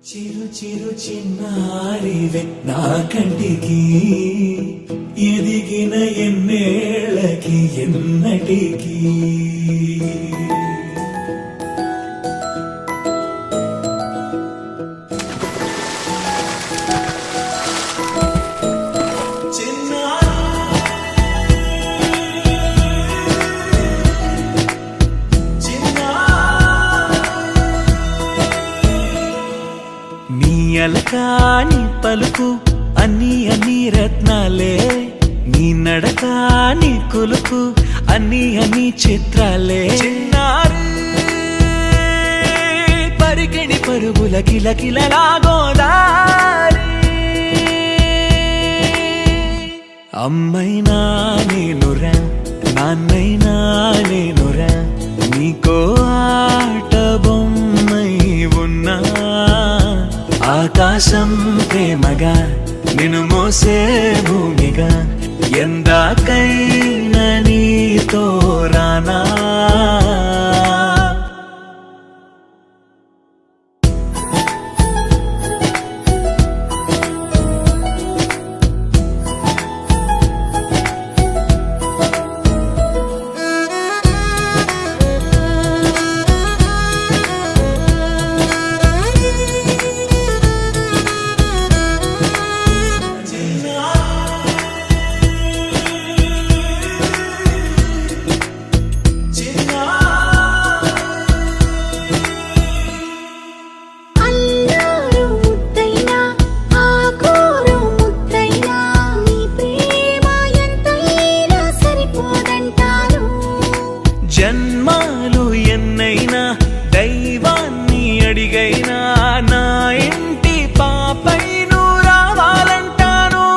చిరు చిరు చిన్నారివే నా కంటికి ఎదిగిన ఎన్నేళ్ళకి ఎన్నటికి అలకాని పలుకు అన్ని అన్ని రత్నాలే నీ నడక నీ కులుకు అన్ని అన్ని చిత్రాలే చిన్నారు పరికిణి పరుగుల కిలకిలలాగోదారి అమ్మైనా నేనురా నాన్నైనా నేనురా నీకో ఆట బొమ్మై ఉన్నా ఆకాశం ప్రేమగా నిన్ను మోసే భూమిగా ఎందాకైనా నీతో రానా జన్మాలు ఎన్నైనా దైవాన్ని అడిగైనా నా ఇంటి పాపై నువ్వు రావాలంటాను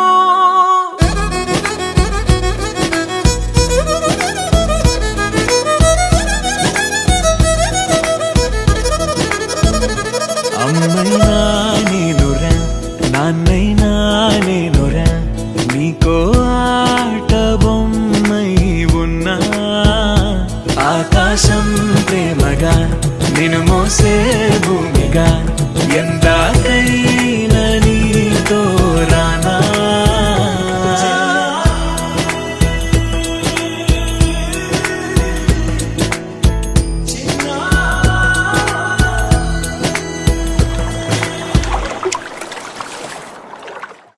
అమ్మైనా నేనురా నాన్నైనా